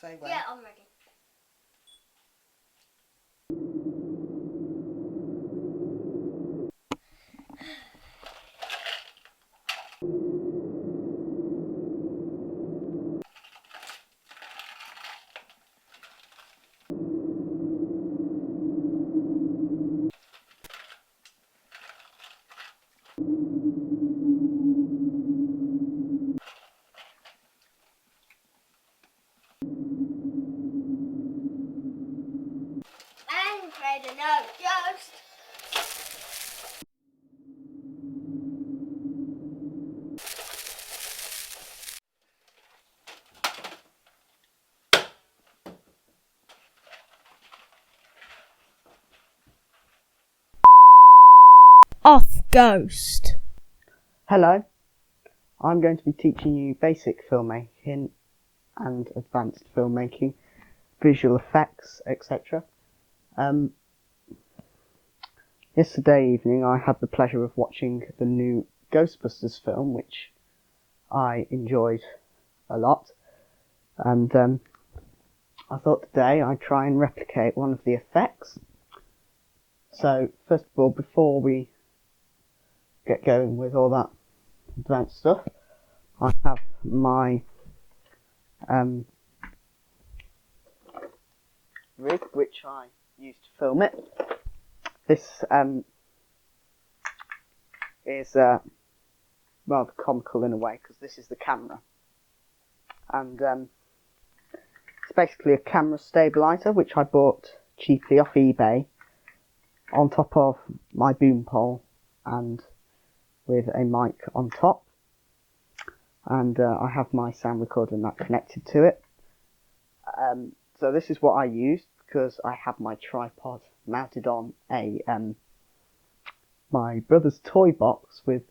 Say when. Yeah, I'm ready. And create another ghost. Off Ghost. Hello, I'm going to be teaching you basic filmmaking and advanced filmmaking, visual effects, etc. Yesterday evening I had the pleasure of watching the new Ghostbusters film, which I enjoyed a lot, and I thought today I'd try and replicate one of the effects. So first of all, before we get going with all that advanced stuff, I have my rig which I used to film it. This is rather comical in a way, because this is the camera, and it's basically a camera stabilizer which I bought cheaply off eBay, on top of my boom pole and with a mic on top, and I have my sound recorder and that connected to it. So this is what I used, because I have my tripod mounted on a my brother's toy box with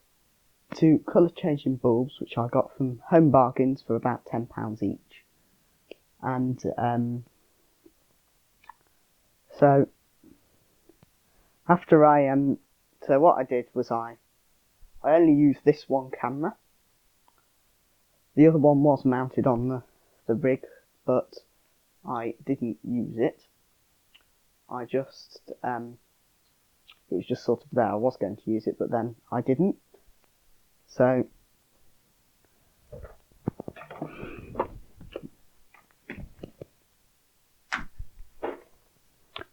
2 colour changing bulbs which I got from Home Bargains for about £10 each. And so after so what I did was I only used this one camera. The other one was mounted on the rig, but I didn't use it. I just it was just sort of there. I was going to use it, but then I didn't. So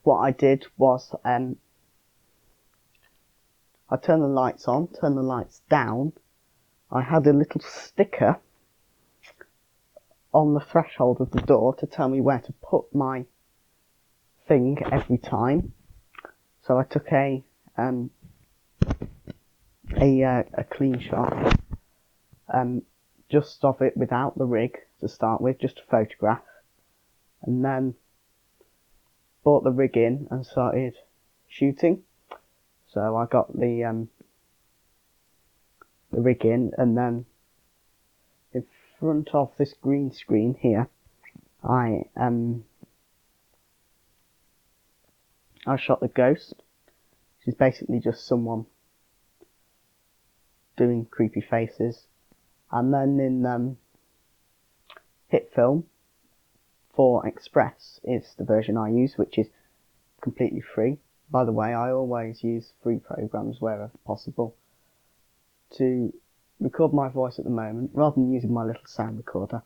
what I did was I turned the lights on, turned the lights down. I had a little sticker on the threshold of the door to tell me where to put my thing every time. So I took a clean shot just of it without the rig to start with, just a photograph, and then brought the rig in and started shooting. So I got the rig in, and then in front of this green screen here, I shot the ghost, which is basically just someone doing creepy faces. And then in Hit Film 4 Express is the version I use, which is completely free. By the way, I always use free programs wherever possible to record my voice at the moment. Rather than using my little sound recorder,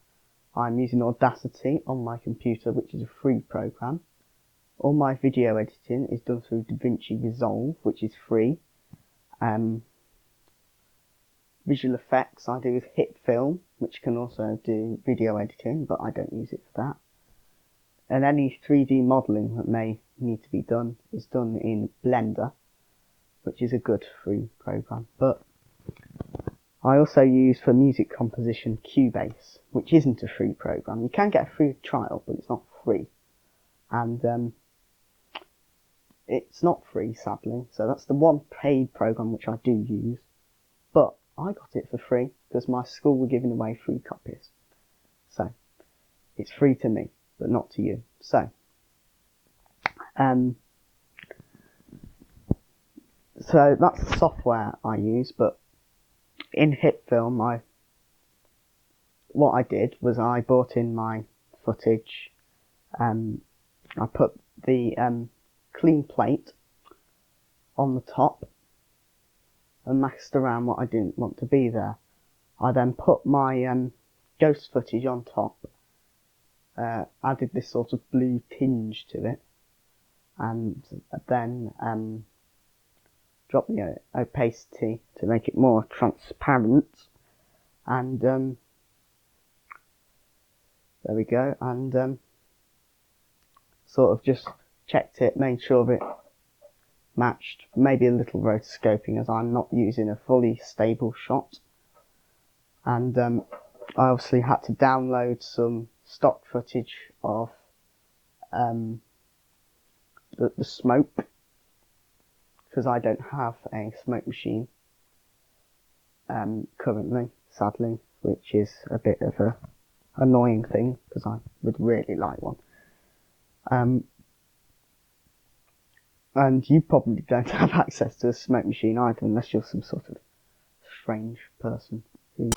I'm using Audacity on my computer, which is a free program. All my video editing is done through DaVinci Resolve, which is free. Visual effects I do with Hit Film, which can also do video editing, but I don't use it for that. And any 3D modelling that may need to be done is done in Blender, which is a good free program. But I also use for music composition Cubase, which isn't a free program. You can get a free trial, but it's not free. And it's not free, sadly. So that's the one paid program which I do use. But I got it for free because my school were giving away free copies. So it's free to me, but not to you. So so that's the software I use. But in Hit Film, what I did was I brought in my footage. I put the clean plate on the top and maxed around what I didn't want to be there. I then put my ghost footage on top, added this sort of blue tinge to it, and then dropped the opacity to make it more transparent, and there we go, and sort of just checked it, made sure it matched, maybe a little rotoscoping as I'm not using a fully stable shot. And I obviously had to download some stock footage of the smoke, because I don't have a smoke machine currently, sadly, which is a bit of a annoying thing because I would really like one. And you probably don't have access to a smoke machine either, unless you're some sort of strange person who...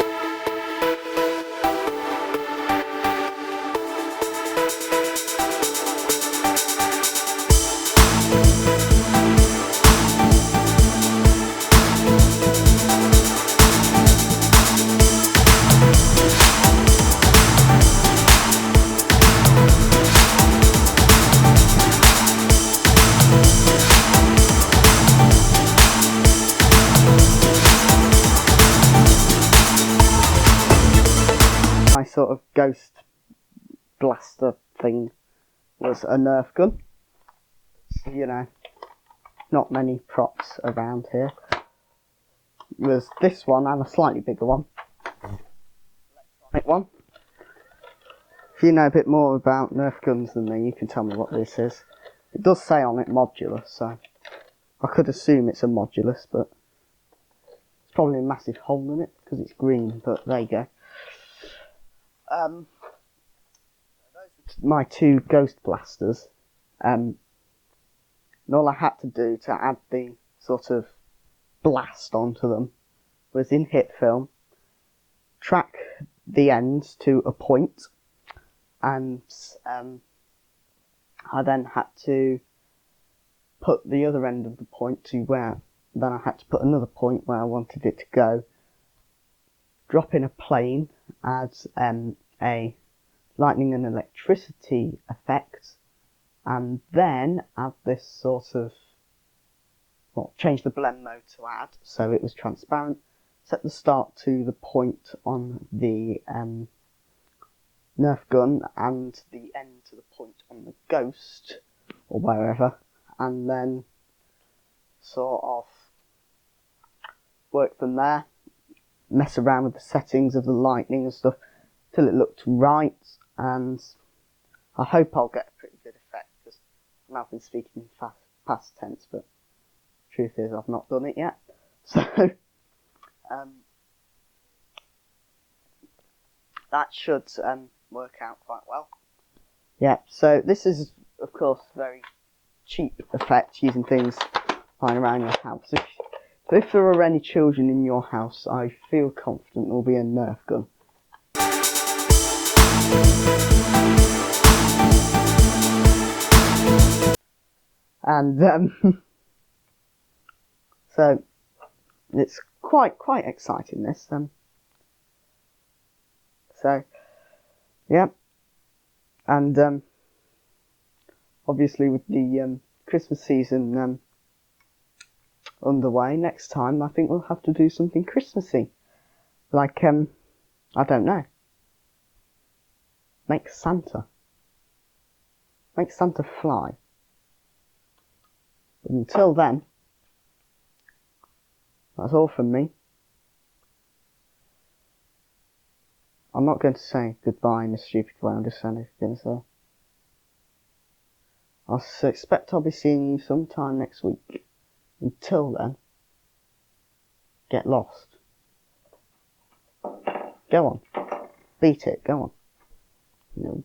My sort of ghost blaster thing was a Nerf gun. You know, not many props around here. There's this one and a slightly bigger one. Electronic one. If you know a bit more about Nerf guns than me, you can tell me what this is. It does say on it modulus, so I could assume it's a modulus, but it's probably a massive hole in it because it's green, but there you go. My two ghost blasters, and all I had to do to add the sort of blast onto them was in hit film, track the ends to a point, and I then had to put the other end of the point to where, then I had to put another point where I wanted it to go, drop in a plane, add a lightning and electricity effect, and then add this sort of, well, change the blend mode to add so it was transparent, set the start to the point on the Nerf gun and the end to the point on the Ghost or wherever, and then sort of work from there, mess around with the settings of the lightning and stuff till it looked right, and I hope I'll get a pretty good effect because I've been speaking in past tense, but truth is I've not done it yet. So that should work out quite well. Yeah, so this is of course very cheap effect using things lying around your house. So if there are any children in your house, I feel confident there will be a Nerf gun. And so it's quite exciting, this. So yeah, and obviously with the Christmas season underway, next time I think we'll have to do something Christmassy, like I don't know, make Santa fly. But until then, that's all from me. I'm not going to say goodbye in a stupid way, I'm just going to say I expect I'll be seeing you sometime next week. Until then, get lost. Go on. Beat it, go on. No.